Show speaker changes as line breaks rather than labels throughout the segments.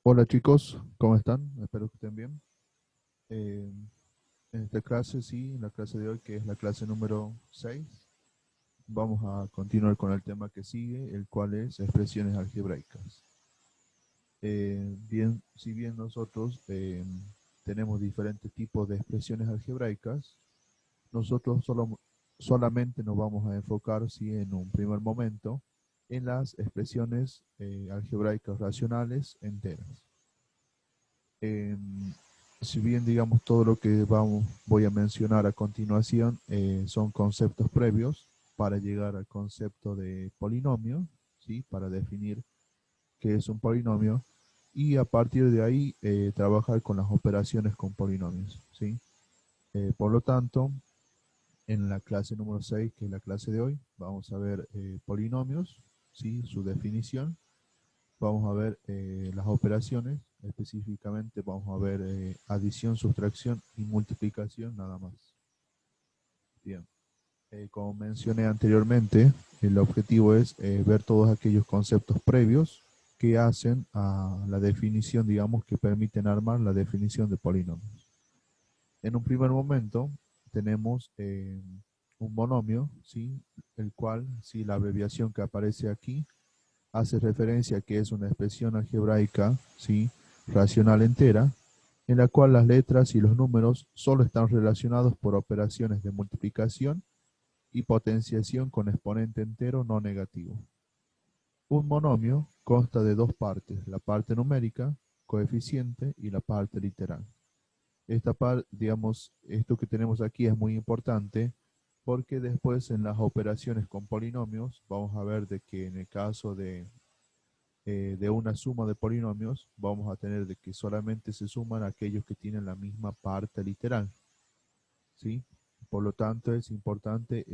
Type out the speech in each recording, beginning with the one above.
Hola chicos, ¿cómo están? Espero que estén bien. Eh, en esta clase, sí, en la clase de hoy, que es la clase número 6, vamos a continuar con el tema que sigue, el cual es expresiones algebraicas. Si bien nosotros tenemos diferentes tipos de expresiones algebraicas, nosotros solamente nos vamos a enfocar, sí, en un primer momento, en las expresiones algebraicas racionales enteras. Em, si bien digamos todo lo que voy a mencionar a continuación son conceptos previos para llegar al concepto de polinomio, ¿sí? Para definir qué es un polinomio y a partir de ahí trabajar con las operaciones con polinomios, ¿sí? Por lo tanto, en la clase número 6, que es la clase de hoy, vamos a ver polinomios, ¿sí? Su definición. Vamos a ver las operaciones, específicamente vamos a ver adición, sustracción y multiplicación nada más. Bien, como mencioné anteriormente, el objetivo es ver todos aquellos conceptos previos que hacen a la definición, digamos, que permiten armar la definición de polinomios. En un primer momento tenemos un monomio, ¿sí? El cual, si la abreviación que aparece aquí hace referencia a que es una expresión algebraica, ¿sí? Racional entera, en la cual las letras y los números solo están relacionados por operaciones de multiplicación y potenciación con exponente entero no negativo. Un monomio consta de dos partes, la parte numérica, coeficiente, y la parte literal. Esta parte, digamos, esto que tenemos aquí es muy importante porque después en las operaciones con polinomios vamos a ver de que en el caso de una suma de polinomios, vamos a tener de que solamente se suman aquellos que tienen la misma parte literal, ¿sí? Por lo tanto, es importante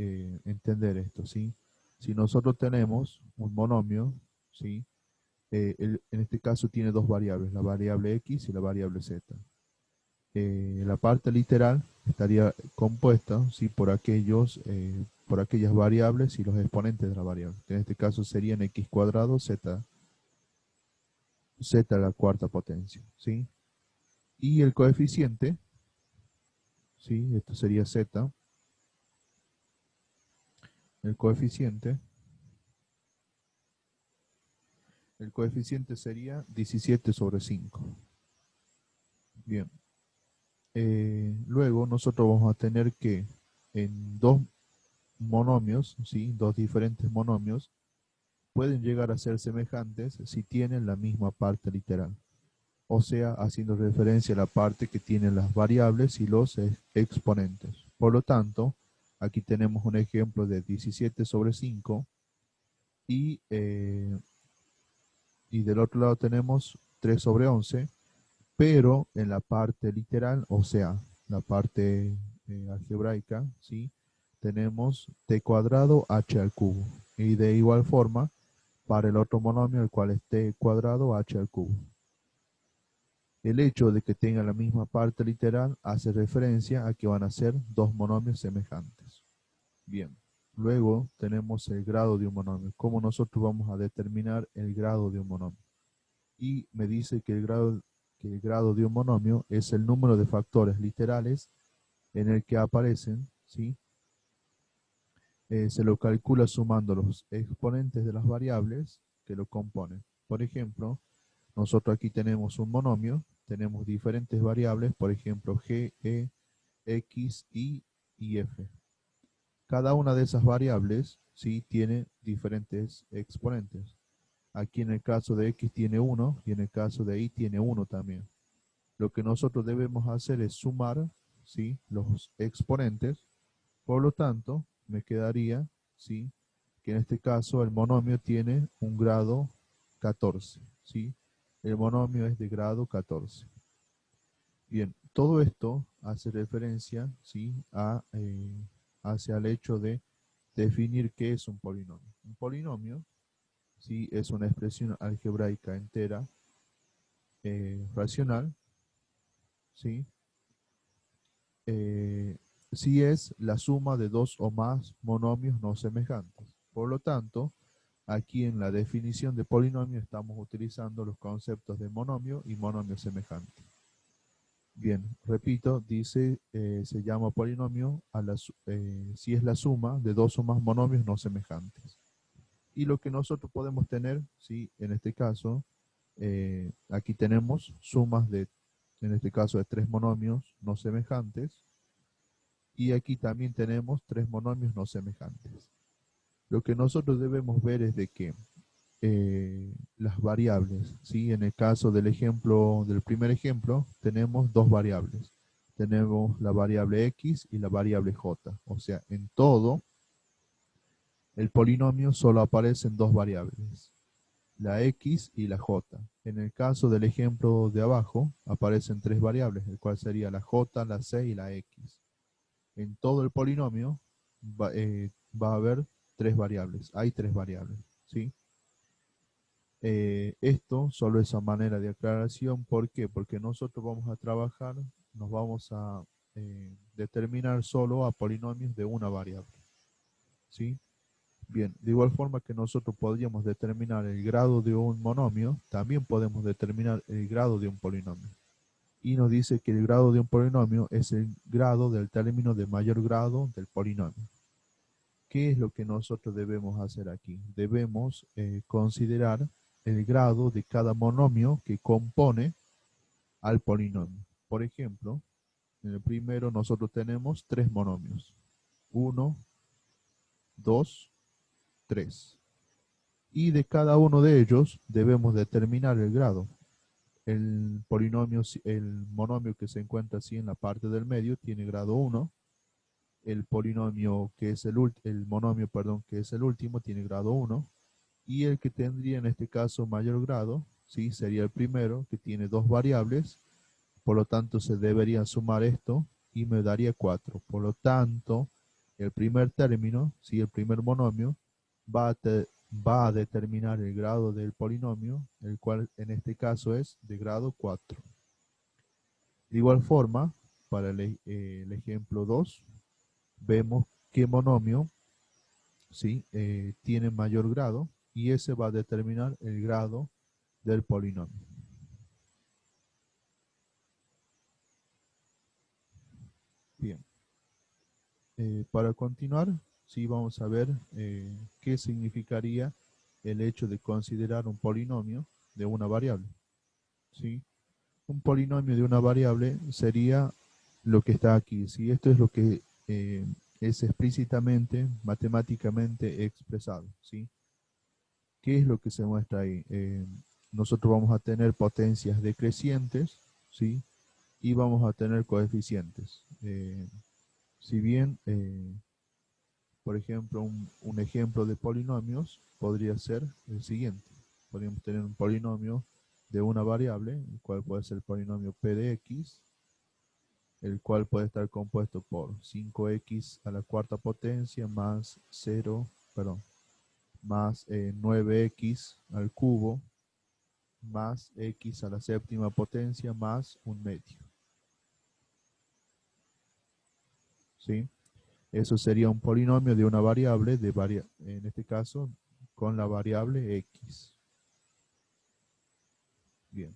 entender esto, ¿sí? Si nosotros tenemos un monomio, ¿sí? En este caso tiene dos variables, la variable x y la variable z. La parte literal estaría compuesta, ¿sí? Por aquellas variables y los exponentes de la variable. En este caso serían x cuadrado, z a la cuarta potencia, ¿sí? Y el coeficiente, ¿sí? Esto sería z. El coeficiente, el coeficiente sería 17 sobre 5. Bien. Luego nosotros vamos a tener que en dos monomios, ¿sí? Dos diferentes monomios, pueden llegar a ser semejantes si tienen la misma parte literal. O sea, haciendo referencia a la parte que tienen las variables y los exponentes. Por lo tanto, aquí tenemos un ejemplo de 17 sobre 5 y, eh, y del otro lado tenemos 3 sobre 11, pero en la parte literal, o sea, la parte algebraica, ¿sí? Tenemos t cuadrado h al cubo. Y de igual forma, para el otro monomio, el cual es t cuadrado h al cubo. El hecho de que tenga la misma parte literal hace referencia a que van a ser dos monomios semejantes. Bien, luego tenemos el grado de un monomio. ¿Cómo nosotros vamos a determinar el grado de un monomio? Y me dice que el grado de un monomio es el número de factores literales en el que aparecen, ¿sí? Se lo calcula sumando los exponentes de las variables que lo componen. Por ejemplo, nosotros aquí tenemos un monomio, tenemos diferentes variables, por ejemplo, g, e, x, y f. Cada una de esas variables, ¿sí? Tiene diferentes exponentes. Aquí en el caso de x tiene 1 y en el caso de y tiene 1 también. Lo que nosotros debemos hacer es sumar, ¿sí? Los exponentes. Por lo tanto, me quedaría, ¿sí? Que en este caso el monomio tiene un grado 14, ¿sí? El monomio es de grado 14. Bien, todo esto hace referencia, ¿sí? Hacia el hecho de definir qué es un polinomio. Un polinomio, ¿sí? Es una expresión algebraica entera racional, ¿sí? eh, si es la suma de dos o más monomios no semejantes. Por lo tanto, aquí en la definición de polinomio estamos utilizando los conceptos de monomio y monomio semejante. Bien, repito, dice, se llama polinomio si es la suma de dos o más monomios no semejantes. Y lo que nosotros podemos tener, ¿sí? En este caso, aquí tenemos sumas en este caso, de tres monomios no semejantes. Y aquí también tenemos tres monomios no semejantes. Lo que nosotros debemos ver es de que las variables, ¿sí? En el caso del ejemplo, del primer ejemplo, tenemos dos variables. Tenemos la variable x y la variable j. O sea, en todo el polinomio solo aparecen dos variables, la x y la j. En el caso del ejemplo de abajo, aparecen tres variables, el cual sería la j, la c y la x. En todo el polinomio va a haber tres variables, hay tres variables, ¿sí? Esto solo es a manera de aclaración. ¿Por qué? Porque nosotros vamos a trabajar, nos vamos a determinar solo a polinomios de una variable, ¿sí? Bien, de igual forma que nosotros podríamos determinar el grado de un monomio, también podemos determinar el grado de un polinomio. Y nos dice que el grado de un polinomio es el grado del término de mayor grado del polinomio. ¿Qué es lo que nosotros debemos hacer aquí? Debemos considerar el grado de cada monomio que compone al polinomio. Por ejemplo, en el primero nosotros tenemos tres monomios. 1, 2, 3. Y de cada uno de ellos debemos determinar el grado. El monomio que se encuentra así en la parte del medio tiene grado 1. El polinomio que es el monomio, perdón, que es el último tiene grado 1. Y el que tendría en este caso mayor grado, ¿sí? Sería el primero, que tiene dos variables. Por lo tanto, se debería sumar esto y me daría 4. Por lo tanto, el primer término, ¿sí? El primer monomio, va a determinar el grado del polinomio, el cual en este caso es de grado 4. De igual forma, para el ejemplo 2, vemos qué monomio, ¿sí? Tiene mayor grado, y ese va a determinar el grado del polinomio. Bien. Para continuar, sí vamos a ver qué significaría el hecho de considerar un polinomio de una variable, ¿sí? Un polinomio de una variable sería lo que está aquí, ¿sí? Esto es lo que es explícitamente, matemáticamente expresado, ¿sí? ¿Qué es lo que se muestra ahí? Nosotros vamos a tener potencias decrecientes, ¿sí? Y vamos a tener coeficientes. Si bien, por ejemplo, un ejemplo de polinomios podría ser el siguiente. Podríamos tener un polinomio de una variable, el cual puede ser el polinomio p de x, el cual puede estar compuesto por 5x a la cuarta potencia más 9x al cubo más x a la séptima potencia más un medio. ¿Sí? Eso sería un polinomio de una variable, en este caso, con la variable x. Bien.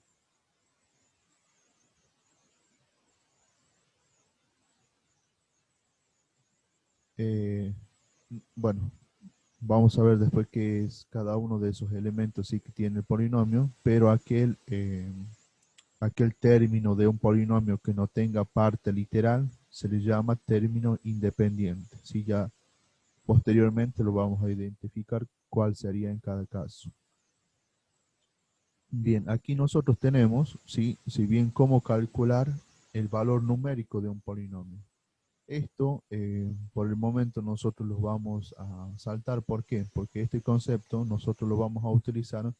Bueno, vamos a ver después qué es cada uno de esos elementos sí que tiene el polinomio, pero aquel término de un polinomio que no tenga parte literal se le llama término independiente. ¿Sí? Ya posteriormente lo vamos a identificar cuál sería en cada caso. Bien, aquí nosotros tenemos, ¿sí? Si bien cómo calcular el valor numérico de un polinomio. Esto, por el momento, nosotros lo vamos a saltar. ¿Por qué? Porque este concepto nosotros lo vamos a utilizar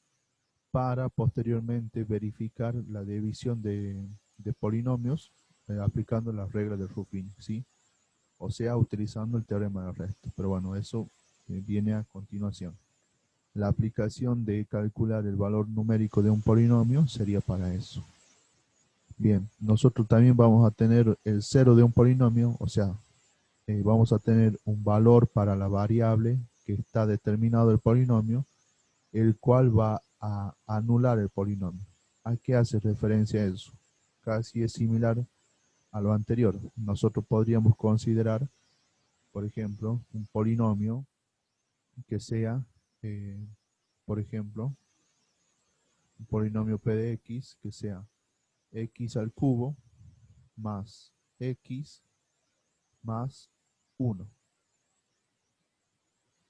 para posteriormente verificar la división de polinomios aplicando las reglas de Ruffin, ¿sí? O sea, utilizando el teorema de resto. Pero bueno, eso viene a continuación. La aplicación de calcular el valor numérico de un polinomio sería para eso. Bien, nosotros también vamos a tener el cero de un polinomio, o sea, vamos a tener un valor para la variable que está determinado el polinomio, el cual va a anular el polinomio. ¿A qué hace referencia eso? Casi es similar a lo anterior. Nosotros podríamos considerar, por ejemplo, un polinomio que sea, eh, por ejemplo, un polinomio p de x que sea x al cubo más x más 1.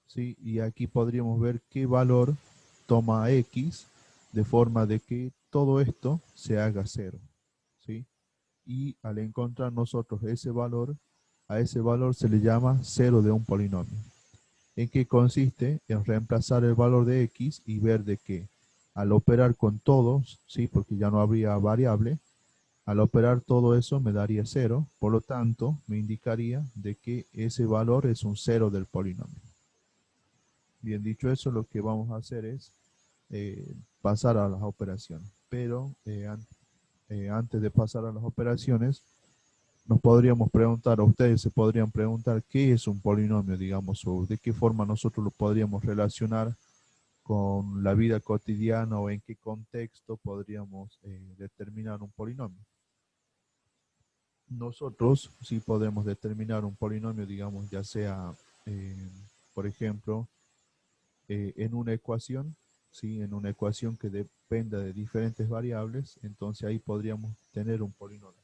¿Sí? Y aquí podríamos ver qué valor toma x de forma de que todo esto se haga cero. ¿Sí? Y al encontrar nosotros ese valor, a ese valor se le llama cero de un polinomio. ¿En qué consiste? En reemplazar el valor de x y ver de que al operar con todos, ¿sí? Porque ya no habría variable, al operar todo eso me daría cero, por lo tanto me indicaría de que ese valor es un cero del polinomio. Bien, dicho eso, lo que vamos a hacer es pasar a las operaciones. Pero antes de pasar a las operaciones, nos podríamos preguntar, o ustedes se podrían preguntar, ¿qué es un polinomio, digamos, o de qué forma nosotros lo podríamos relacionar con la vida cotidiana o en qué contexto podríamos determinar un polinomio? Nosotros sí podemos determinar un polinomio, digamos, ya sea, eh, por ejemplo, en una ecuación, ¿sí? En una ecuación que dependa de diferentes variables, entonces ahí podríamos tener un polinomio.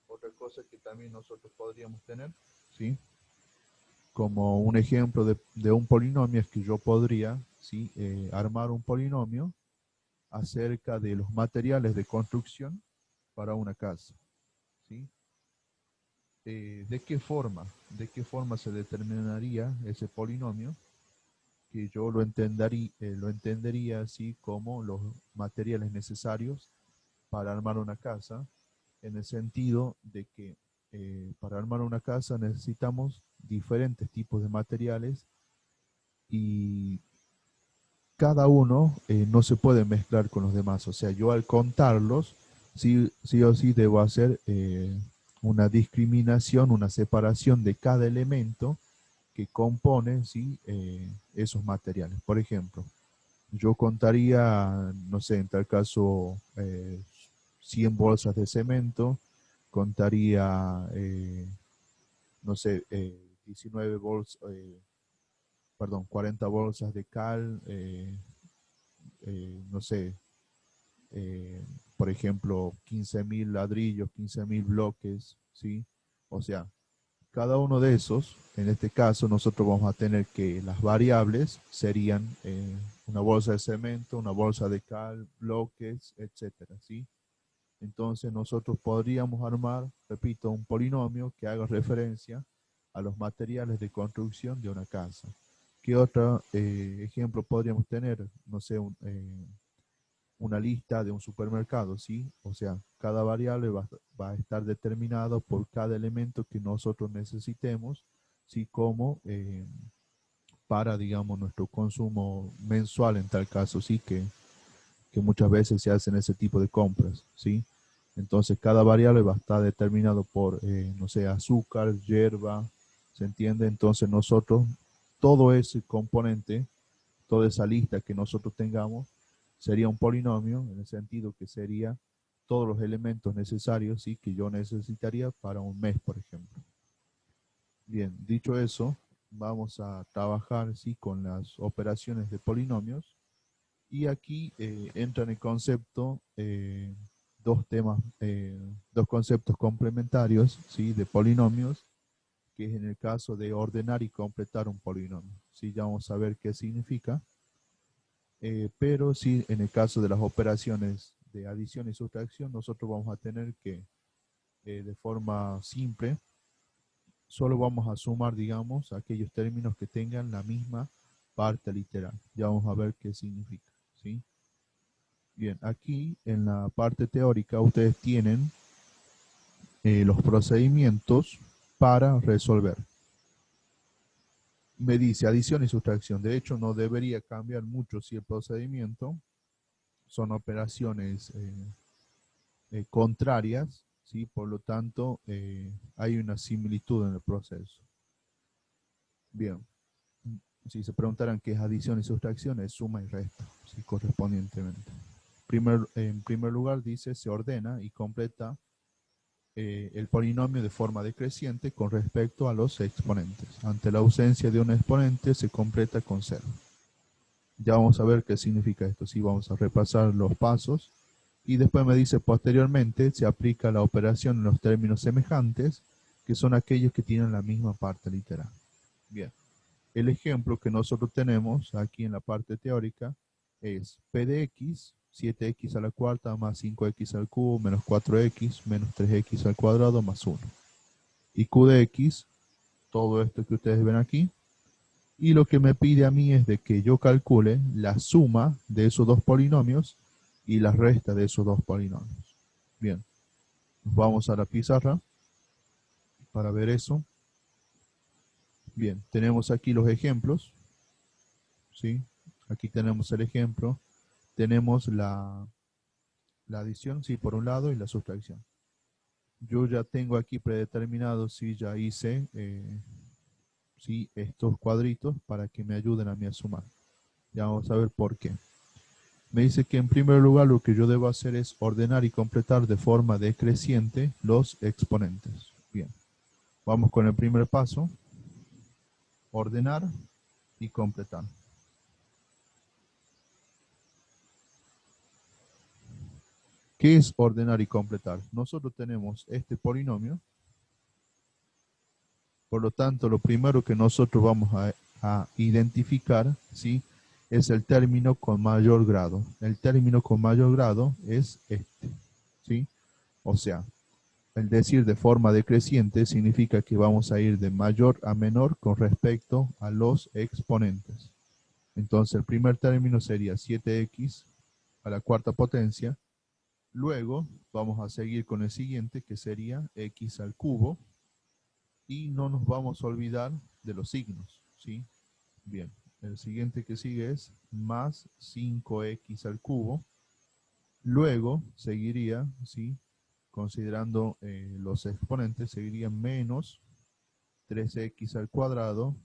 Otra cosa que también nosotros podríamos tener, ¿sí? Como un ejemplo de un polinomio es que yo podría, ¿sí? Armar un polinomio acerca de los materiales de construcción para una casa, ¿sí? ¿De qué forma? ¿De qué forma se determinaría ese polinomio? Que yo lo entendería así como los materiales necesarios para armar una casa, en el sentido de que para armar una casa necesitamos diferentes tipos de materiales y cada uno no se puede mezclar con los demás. O sea, yo al contarlos, sí o sí debo hacer una discriminación, una separación de cada elemento que compone, ¿sí? Esos materiales. Por ejemplo, yo contaría, no sé, en tal caso, 100 bolsas de cemento, contaría, no sé, 19 bolsas, perdón, 40 bolsas de cal, no sé, eh, por ejemplo, 15.000 ladrillos, 15.000 bloques, ¿sí? O sea, cada uno de esos, en este caso, nosotros vamos a tener que las variables serían una bolsa de cemento, una bolsa de cal, bloques, etcétera, ¿sí? Entonces nosotros podríamos armar, repito, un polinomio que haga referencia a los materiales de construcción de una casa. ¿Qué otro ejemplo podríamos tener? No sé, una lista de un supermercado, ¿sí? O sea, cada variable va a estar determinado por cada elemento que nosotros necesitemos, ¿sí? Como para, digamos, nuestro consumo mensual en tal caso, ¿sí? Que muchas veces se hacen ese tipo de compras, ¿sí? Entonces, cada variable va a estar determinado por, no sé, azúcar, hierba, ¿se entiende? Entonces, nosotros, todo ese componente, toda esa lista que nosotros tengamos, sería un polinomio, en el sentido que sería todos los elementos necesarios, ¿sí? Que yo necesitaría para un mes, por ejemplo. Bien, dicho eso, vamos a trabajar, ¿sí? Con las operaciones de polinomios. Y aquí entran en concepto dos temas, dos conceptos complementarios, ¿sí? De polinomios, que es en el caso de ordenar y completar un polinomio. Sí, ya vamos a ver qué significa. Pero sí, en el caso de las operaciones de adición y sustracción, nosotros vamos a tener que, de forma simple, solo vamos a sumar, digamos, aquellos términos que tengan la misma parte literal. Ya vamos a ver qué significa, ¿sí? Bien, aquí en la parte teórica ustedes tienen los procedimientos para resolver. Me dice adición y sustracción. De hecho, no debería cambiar mucho si el procedimiento son operaciones contrarias, ¿sí? Por lo tanto, hay una similitud en el proceso. Bien, Si se preguntaran qué es adición y sustracción, es suma y resta, ¿sí? Correspondientemente. En primer lugar dice, se ordena y completa el polinomio de forma decreciente con respecto a los exponentes. Ante la ausencia de un exponente se completa con cero. Ya vamos a ver qué significa esto. Sí, vamos a repasar los pasos. Y después me dice, posteriormente se aplica la operación en los términos semejantes, que son aquellos que tienen la misma parte literal. Bien. El ejemplo que nosotros tenemos aquí en la parte teórica es P de X, 7X a la cuarta más 5X al cubo menos 4X menos 3X al cuadrado más 1. Y Q de X, todo esto que ustedes ven aquí. Y lo que me pide a mí es de que yo calcule la suma de esos dos polinomios y la resta de esos dos polinomios. Bien, nos vamos a la pizarra para ver eso. Bien, tenemos aquí los ejemplos. ¿Sí? Aquí tenemos el ejemplo. Tenemos la adición, sí, por un lado, y la sustracción. Yo ya tengo aquí predeterminado, sí, ya hice sí, estos cuadritos para que me ayuden a mí a sumar. Ya vamos a ver por qué. Me dice que en primer lugar lo que yo debo hacer es ordenar y completar de forma decreciente los exponentes. Bien, vamos con el primer paso. Ordenar y completar. ¿Qué es ordenar y completar? Nosotros tenemos este polinomio. Por lo tanto, lo primero que nosotros vamos a identificar, ¿sí?, es el término con mayor grado. El término con mayor grado es este, ¿sí? O sea, el decir de forma decreciente significa que vamos a ir de mayor a menor con respecto a los exponentes. Entonces, el primer término sería 7x a la cuarta potencia. Luego, vamos a seguir con el siguiente, que sería x al cubo. Y no nos vamos a olvidar de los signos, ¿sí? Bien, el siguiente que sigue es más 5x al cubo. Luego seguiría, ¿sí?, considerando los exponentes, seguiría menos 3x al cuadrado.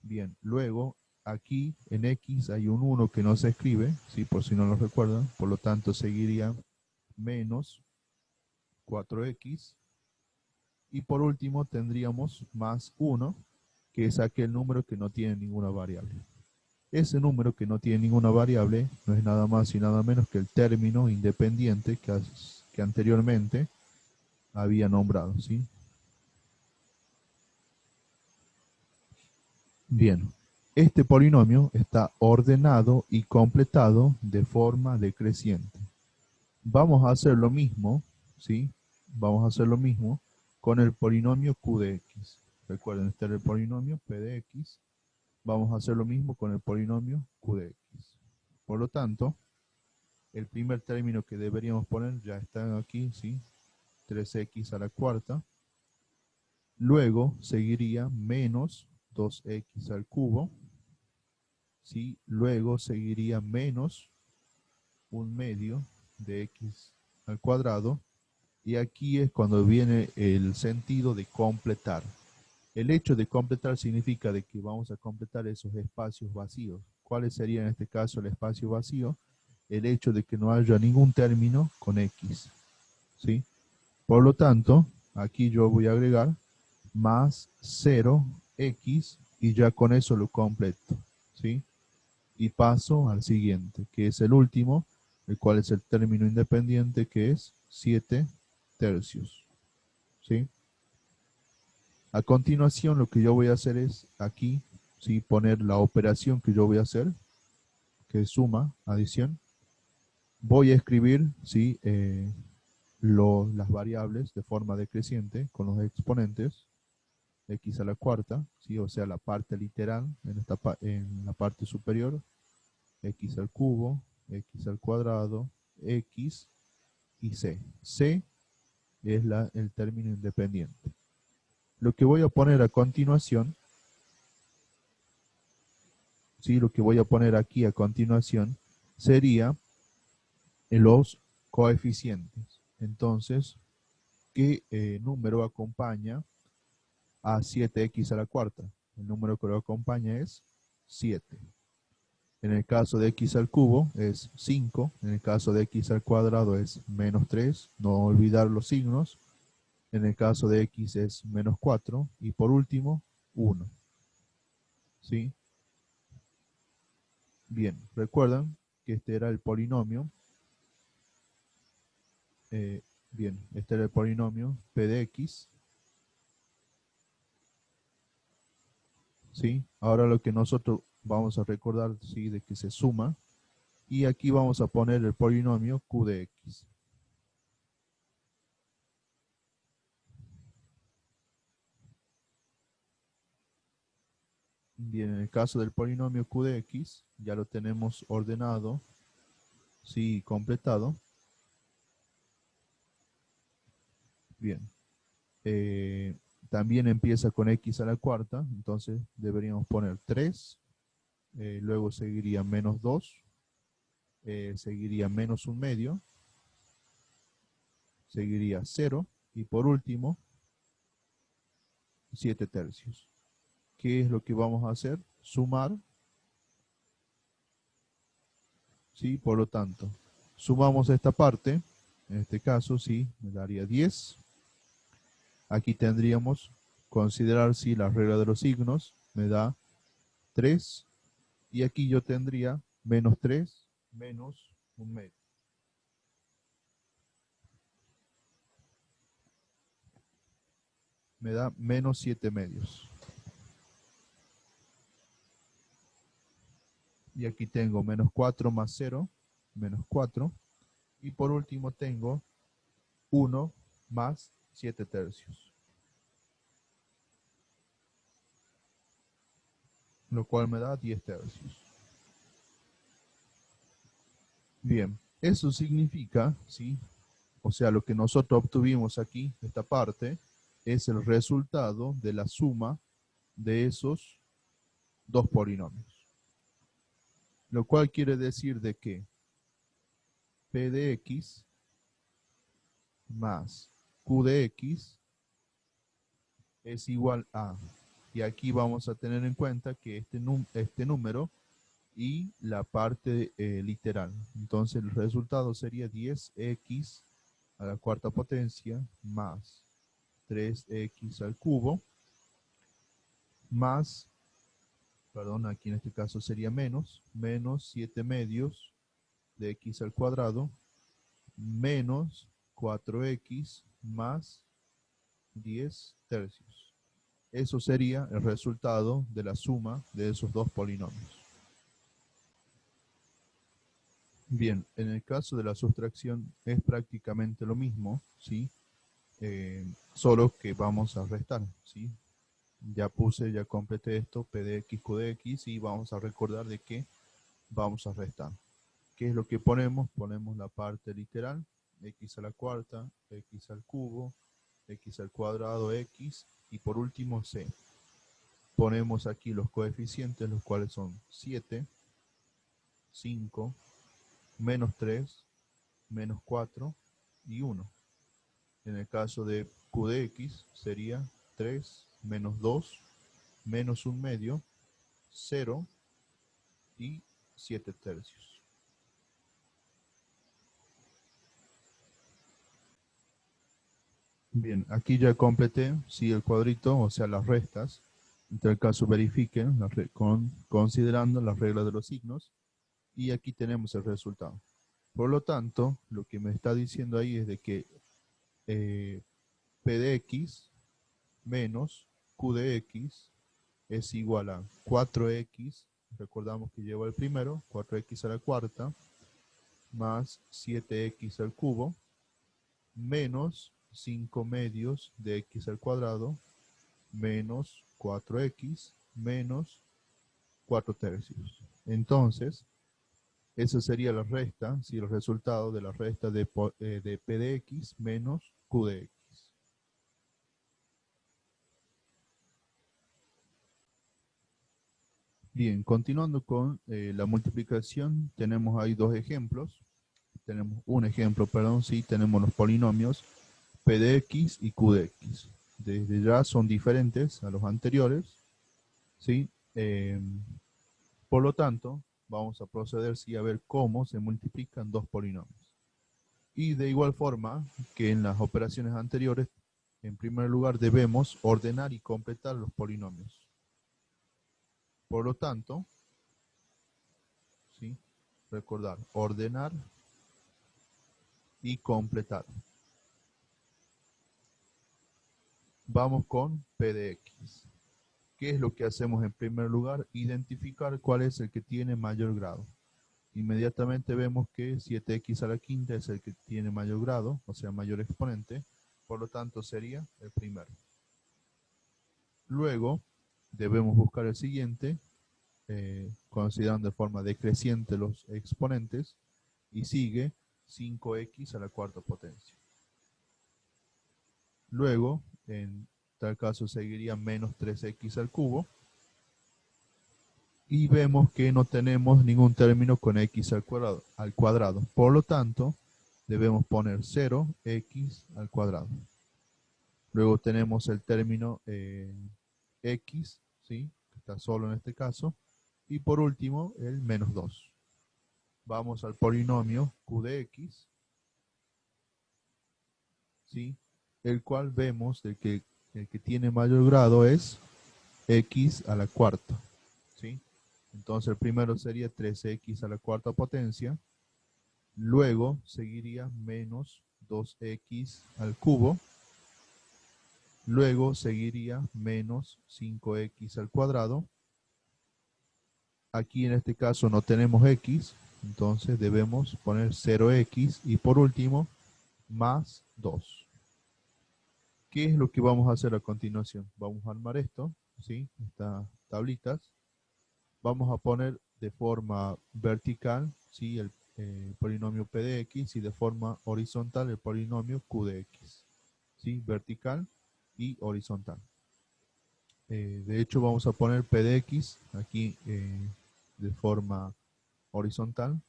Bien, luego aquí en x hay un 1 que no se escribe, ¿sí?, por si no lo recuerdan. Por lo tanto seguiría menos 4x. Y por último tendríamos más 1, que es aquel número que no tiene ninguna variable. Ese número que no tiene ninguna variable no es nada más y nada menos que el término independiente que anteriormente había nombrado, ¿sí? Bien, este polinomio está ordenado y completado de forma decreciente. Vamos a hacer lo mismo, ¿sí? Vamos a hacer lo mismo con el polinomio Q de X. Recuerden, este era el polinomio P de X. Vamos a hacer lo mismo con el polinomio Q de X. Por lo tanto, el primer término que deberíamos poner ya está aquí, ¿sí? 3x a la cuarta. Luego seguiría menos 2x al cubo, ¿sí? Luego seguiría menos 1/2 de x al cuadrado. Y aquí es cuando viene el sentido de completar. El hecho de completar significa de que vamos a completar esos espacios vacíos. ¿Cuál sería en este caso el espacio vacío? El hecho de que no haya ningún término con x, ¿sí? Por lo tanto, aquí yo voy a agregar más 0x y ya con eso lo completo, ¿sí? Y paso al siguiente, que es el último, el cual es el término independiente, que es 7 tercios, ¿sí? A continuación, lo que yo voy a hacer es aquí, ¿sí?, poner la operación que yo voy a hacer, que es suma, adición. Voy a escribir, ¿sí?, las variables de forma decreciente con los exponentes, x a la cuarta, ¿sí?, o sea, la parte literal en la parte superior, x al cubo, x al cuadrado, x y c. C es el término independiente. Lo que voy a poner a continuación, ¿sí?, lo que voy a poner aquí a continuación sería los coeficientes. Entonces, ¿qué número acompaña a 7x a la cuarta? El número que lo acompaña es 7. En el caso de x al cubo es 5. En el caso de x al cuadrado es menos 3. No olvidar los signos. En el caso de x es menos 4. Y por último, 1. ¿Sí? Bien, recuerdan que este era el polinomio. Bien, este era el polinomio p de x. ¿Sí? Ahora lo que nosotros vamos a recordar, ¿sí? De que se suma. Y aquí vamos a poner el polinomio q de x. Bien, en el caso del polinomio q de x, ya lo tenemos ordenado, sí, completado. Bien. También empieza con x a la cuarta, entonces deberíamos poner 3, luego seguiría menos 2, seguiría menos un medio, seguiría 0, y por último, 7 tercios. ¿Qué es lo que vamos a hacer? Sumar, ¿sí? Por lo tanto, sumamos esta parte, en este caso, sí, me daría 10. Aquí tendríamos considerar si la regla de los signos me da 3. Y aquí yo tendría menos 3 menos un medio. Me da menos 7 medios. Y aquí tengo menos 4 más 0, menos 4. Y por último tengo 1 más 7 tercios. Lo cual me da 10 tercios. Bien, eso significa, ¿sí? O sea, lo que nosotros obtuvimos aquí, esta parte, es el resultado de la suma de esos dos polinomios. Lo cual quiere decir de que p de x más q de x es igual a, y aquí vamos a tener en cuenta que este número y la parte literal. Entonces el resultado sería 10x a la cuarta potencia más 3x al cubo más, perdón, aquí en este caso sería menos 7 medios de x al cuadrado menos 4x más 10 tercios. Eso sería el resultado de la suma de esos dos polinomios. Bien, en el caso de la sustracción es prácticamente lo mismo, ¿sí? Solo que vamos a restar, ¿sí? Ya completé esto, p de x, q de x, y vamos a recordar de que vamos a restar. ¿Qué es lo que ponemos? Ponemos la parte literal, x a la cuarta, x al cubo, x al cuadrado, x, y por último c. Ponemos aquí los coeficientes, los cuales son 7, 5, menos 3, menos 4 y 1. En el caso de q de x sería 3, menos 2, menos un medio, 0 y 7 tercios. Bien, aquí ya completé, sí, el cuadrito, o sea, las restas. En tal caso verifiquen considerando las reglas de los signos. Y aquí tenemos el resultado. Por lo tanto, lo que me está diciendo ahí es de que p de x menos q de x es igual a 4x, recordamos que lleva el primero, 4x a la cuarta, más 7x al cubo, menos 5 medios de x al cuadrado, menos 4x, menos 4 tercios. Entonces, eso sería la resta, si el resultado de la resta de p de x menos q de x. Bien, continuando con la multiplicación, tenemos ahí dos ejemplos. Tenemos un ejemplo, perdón, sí, tenemos los polinomios p de x y q de x. Desde ya son diferentes a los anteriores, ¿sí? Por lo tanto, vamos a proceder a ver cómo se multiplican dos polinomios. Y de igual forma que en las operaciones anteriores, en primer lugar debemos ordenar y completar los polinomios. Por lo tanto, ¿sí? Recordar, ordenar y completar. Vamos con P de X. ¿Qué es lo que hacemos en primer lugar? Identificar cuál es el que tiene mayor grado. Inmediatamente vemos que 7x a la quinta es el que tiene mayor grado, o sea, mayor exponente. Por lo tanto, sería el primero. Luego, debemos buscar el siguiente, considerando de forma decreciente los exponentes, y sigue 5x a la cuarta potencia. Luego, en tal caso, seguiría menos 3x al cubo. Y vemos que no tenemos ningún término con x al cuadrado. Por lo tanto, debemos poner 0x al cuadrado. Luego tenemos el término x, ¿sí? Que está solo en este caso. Y por último, el menos 2. Vamos al polinomio q de x, ¿sí? El cual vemos de que el que tiene mayor grado es x a la cuarta, ¿sí? Entonces el primero sería 3x a la cuarta potencia. Luego seguiría menos 2x al cubo. Luego seguiría menos 5x al cuadrado. Aquí en este caso no tenemos x, entonces debemos poner 0x. Y por último, más 2. ¿Qué es lo que vamos a hacer a continuación? Vamos a armar esto, ¿sí? Estas tablitas. Vamos a poner de forma vertical, ¿sí? El polinomio p de x y de forma horizontal el polinomio q de x, ¿sí? Vertical y horizontal. De hecho vamos a poner p de x aquí de forma horizontal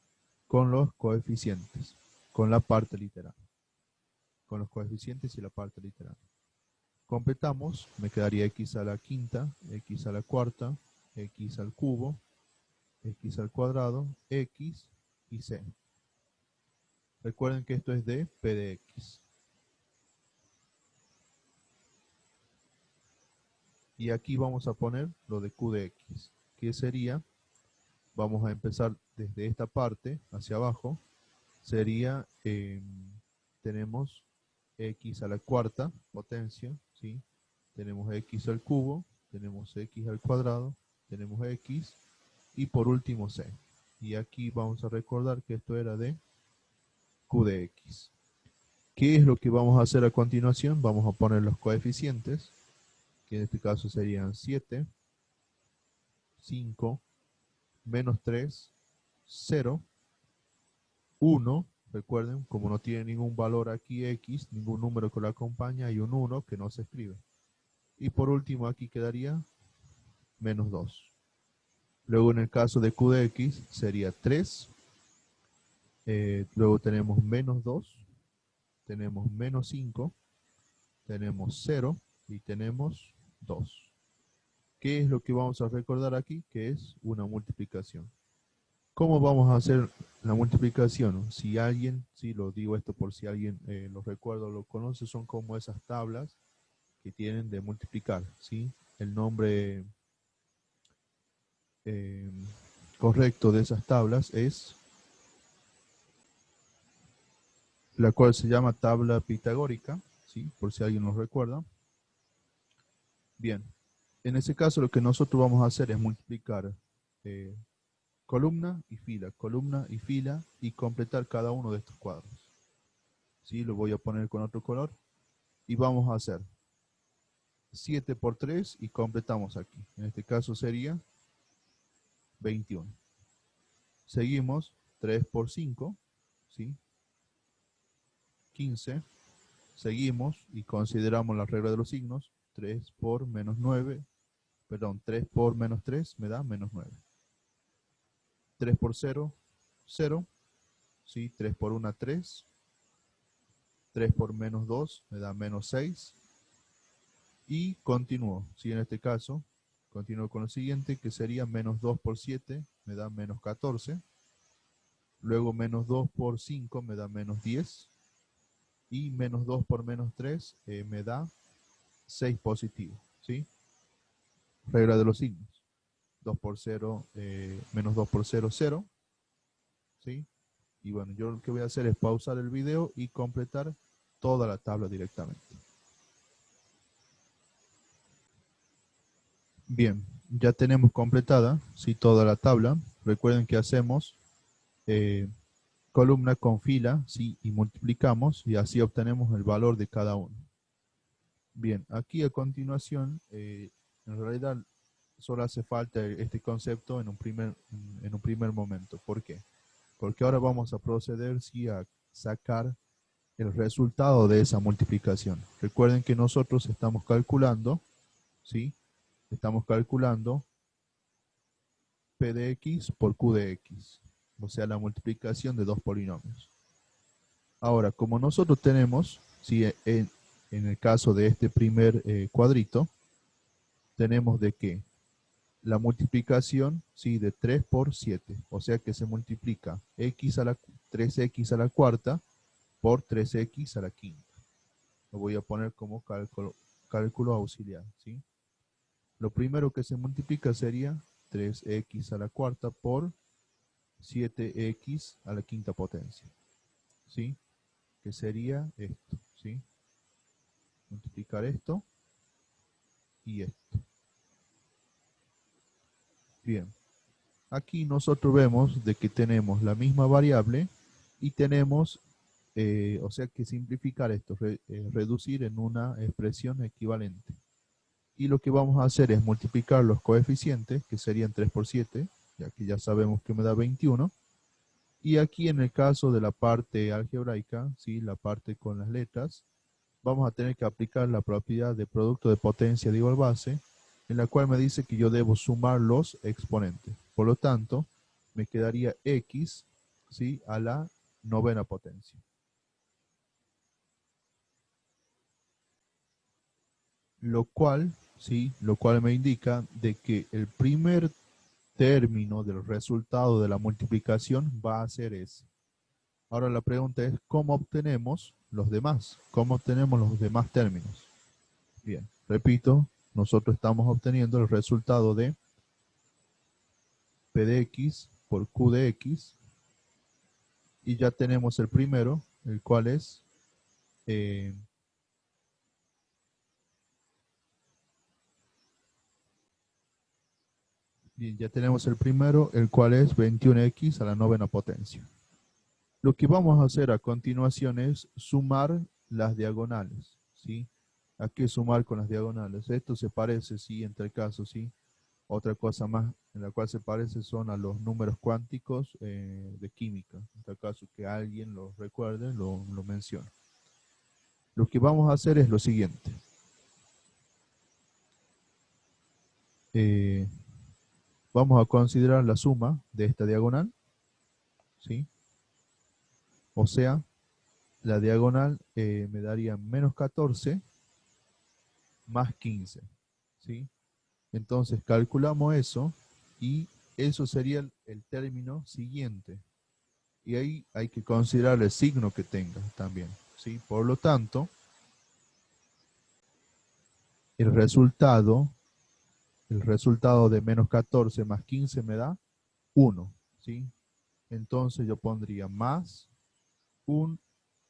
con los coeficientes, con la parte literal, con los coeficientes y la parte literal. Completamos, me quedaría x a la quinta, x a la cuarta, x al cubo, x al cuadrado, x y c. Recuerden que esto es de p de x. Y aquí vamos a poner lo de q de x, que sería, vamos a empezar desde esta parte hacia abajo, sería, tenemos x a la cuarta potencia, ¿sí? Tenemos x al cubo, tenemos x al cuadrado, tenemos x, y por último c. Y aquí vamos a recordar que esto era de q de x. ¿Qué es lo que vamos a hacer a continuación? Vamos a poner los coeficientes, que en este caso serían 7, 5, menos 3, 0, 1. Recuerden, como no tiene ningún valor aquí x, ningún número que lo acompaña, hay un 1 que no se escribe. Y por último aquí quedaría menos 2. Luego en el caso de q de x sería 3. Luego tenemos menos 2. Tenemos menos 5. Tenemos 0 y tenemos 2. ¿Qué es lo que vamos a recordar aquí? Que es una multiplicación. ¿Cómo vamos a hacer la multiplicación? Si alguien, sí, lo digo esto por si alguien lo recuerda o lo conoce, son como esas tablas que tienen de multiplicar, ¿sí? El nombre correcto de esas tablas es la cual se llama tabla pitagórica, ¿sí? Por si alguien lo recuerda. Bien, en ese caso lo que nosotros vamos a hacer es multiplicar columna y fila y completar cada uno de estos cuadros. ¿Sí? Lo voy a poner con otro color y vamos a hacer 7 por 3 y completamos aquí. En este caso sería 21. Seguimos 3 por 5, ¿sí? 15. Seguimos y consideramos la regla de los signos. 3 por menos 9, perdón, 3 por menos 3 me da menos 9. 3 por 0, 0. ¿Sí? 3 por 1, 3. 3 por menos 2 me da menos 6. Y continúo. ¿Sí? En este caso, Continúo con lo siguiente, que sería menos 2 por 7 me da menos 14. Luego menos 2 por 5 me da menos 10. Y menos 2 por menos 3 me da 6 positivo. ¿Sí? Regla de los signos. 2 por 0, menos 2 por 0, 0. ¿Sí? Y bueno, yo lo que voy a hacer es pausar el video y completar toda la tabla directamente. Bien, ya tenemos completada, ¿sí?, toda la tabla. Recuerden que hacemos columna con fila, ¿sí?, y multiplicamos y así obtenemos el valor de cada uno. Bien, aquí a continuación, en realidad solo hace falta este concepto en un primer momento. ¿Por qué? Porque ahora vamos a proceder, sí, a sacar el resultado de esa multiplicación. Recuerden que nosotros estamos calculando, ¿sí? Estamos calculando P de X por Q de X, o sea, la multiplicación de dos polinomios. Ahora, como nosotros tenemos, ¿sí?, en el caso de este primer cuadrito, tenemos de que la multiplicación, ¿sí?, de 3 por 7, o sea que se multiplica 3x a la cuarta por 3x a la quinta. Lo voy a poner como cálculo auxiliar, ¿sí? Lo primero que se multiplica sería 3x a la cuarta por 7x a la quinta potencia, ¿sí? Que sería esto, ¿sí? Multiplicar esto y esto. Bien, aquí nosotros vemos de que tenemos la misma variable y tenemos, o sea que simplificar esto, reducir en una expresión equivalente. Y lo que vamos a hacer es multiplicar los coeficientes, que serían 3 por 7, ya que ya sabemos que me da 21. Y aquí en el caso de la parte algebraica, ¿sí?, la parte con las letras, vamos a tener que aplicar la propiedad de producto de potencia de igual base, en la cual me dice que yo debo sumar los exponentes. Por lo tanto, me quedaría x, ¿sí?, a la novena potencia. Lo cual, ¿sí?, lo cual me indica de que el primer término del resultado de la multiplicación va a ser ese. Ahora la pregunta es, ¿cómo obtenemos los demás? ¿Cómo obtenemos los demás términos? Bien, repito, nosotros estamos obteniendo el resultado de P de X por Q de X y ya tenemos el primero, el cual es bien, ya tenemos el primero, el cual es 21x a la novena potencia. Lo que vamos a hacer a continuación es sumar las diagonales, ¿sí? Hay que sumar con las diagonales. Esto se parece, sí, entre casos, sí. Otra cosa más en la cual se parece son a los números cuánticos de química. En tal caso que alguien lo recuerde, lo menciona. Lo que vamos a hacer es lo siguiente. Vamos a considerar la suma de esta diagonal, ¿sí? O sea, la diagonal me daría menos 14 más 15, ¿sí? Entonces calculamos eso y eso sería el término siguiente. Y ahí hay que considerar el signo que tenga también, ¿sí? Por lo tanto, el resultado de menos 14 más 15 me da 1, ¿sí? Entonces yo pondría más un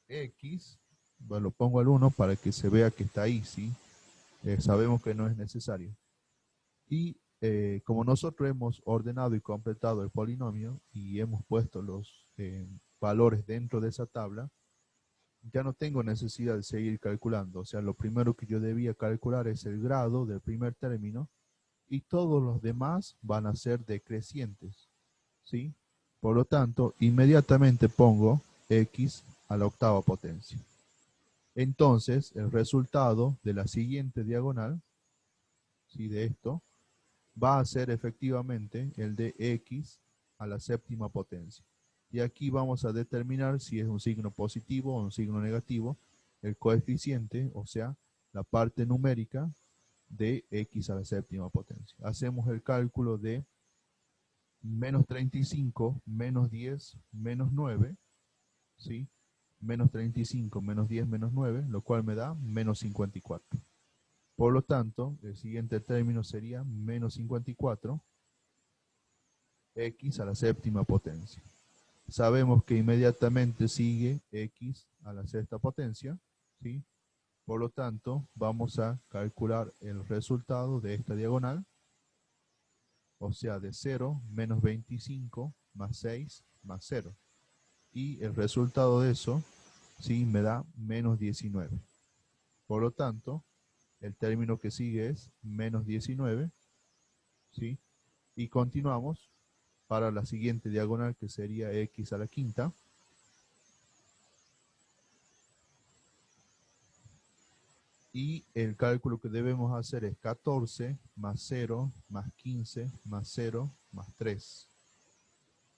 x, bueno, lo pongo al 1 para que se vea que está ahí, ¿sí? Sabemos que no es necesario. Y como nosotros hemos ordenado y completado el polinomio y hemos puesto los valores dentro de esa tabla, ya no tengo necesidad de seguir calculando. O sea, lo primero que yo debía calcular es el grado del primer término y todos los demás van a ser decrecientes, ¿sí? Por lo tanto, inmediatamente pongo x a la octava potencia. Entonces, el resultado de la siguiente diagonal, ¿sí?, de esto, va a ser efectivamente el de x a la séptima potencia. Y aquí vamos a determinar si es un signo positivo o un signo negativo, el coeficiente, o sea, la parte numérica de x a la séptima potencia. Hacemos el cálculo de menos 35, menos 10, menos 9, ¿sí? Menos 35, menos 10, menos 9, lo cual me da menos 54. Por lo tanto, el siguiente término sería menos 54, x a la séptima potencia. Sabemos que inmediatamente sigue x a la sexta potencia, ¿sí? Por lo tanto, vamos a calcular el resultado de esta diagonal, o sea, de 0 menos 25 más 6 más 0. Y el resultado de eso, ¿sí? Me da menos 19. Por lo tanto, el término que sigue es menos 19, ¿sí? Y continuamos para la siguiente diagonal, que sería x a la quinta. Y el cálculo que debemos hacer es 14 más 0 más 15 más 0 más 3.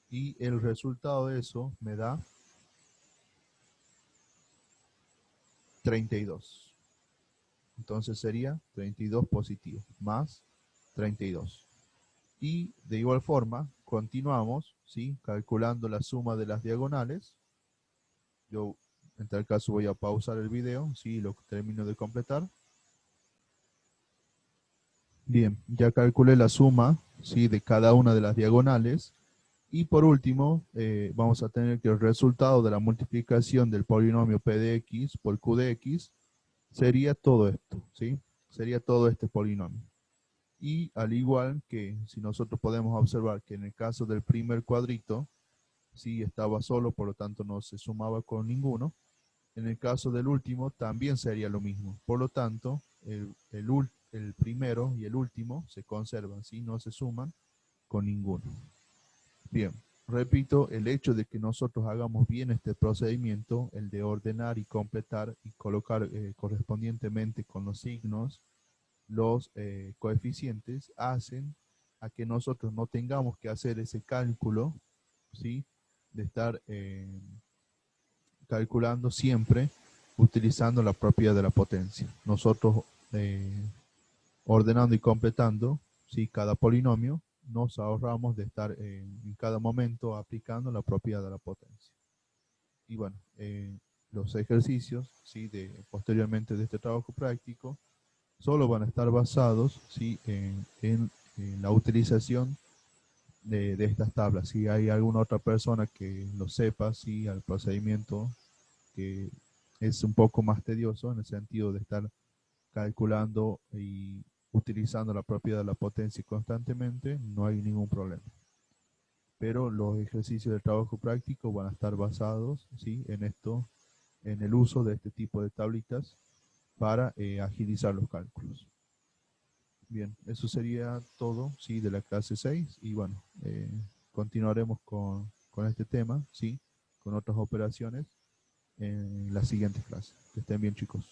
Y el resultado de eso me da 32. Entonces sería 32 positivo más 32. Y de igual forma continuamos, ¿sí? Calculando la suma de las diagonales. Yo en tal caso voy a pausar el video, ¿sí? Lo termino de completar. Bien, ya calculé la suma, ¿sí? De cada una de las diagonales. Y por último, vamos a tener que el resultado de la multiplicación del polinomio p de x por q de x sería todo esto, ¿sí? Sería todo este polinomio. Y al igual que si nosotros podemos observar que en el caso del primer cuadrito, sí estaba solo, por lo tanto no se sumaba con ninguno. En el caso del último también sería lo mismo. Por lo tanto, el primero y el último se conservan, ¿sí? No se suman con ninguno. Bien, repito, el hecho de que nosotros hagamos bien este procedimiento, el de ordenar y completar y colocar correspondientemente con los signos, los coeficientes, hacen a que nosotros no tengamos que hacer ese cálculo, ¿sí? De estar calculando siempre utilizando la propiedad de la potencia. Nosotros ordenando y completando, ¿sí? Cada polinomio, nos ahorramos de estar en cada momento aplicando la propiedad de la potencia. Y bueno, los ejercicios, ¿sí? Posteriormente de este trabajo práctico solo van a estar basados, ¿sí? en la utilización de estas tablas. Si hay alguna otra persona que lo sepa, ¿sí? Al procedimiento que es un poco más tedioso en el sentido de estar calculando y utilizando la propiedad de la potencia constantemente, no hay ningún problema. Pero los ejercicios de trabajo práctico van a estar basados, ¿sí? En esto, en el uso de este tipo de tablitas para agilizar los cálculos. Bien, eso sería todo, ¿sí? De la clase 6 y bueno, continuaremos con este tema, ¿sí? Con otras operaciones en la siguiente clase. Que estén bien, chicos.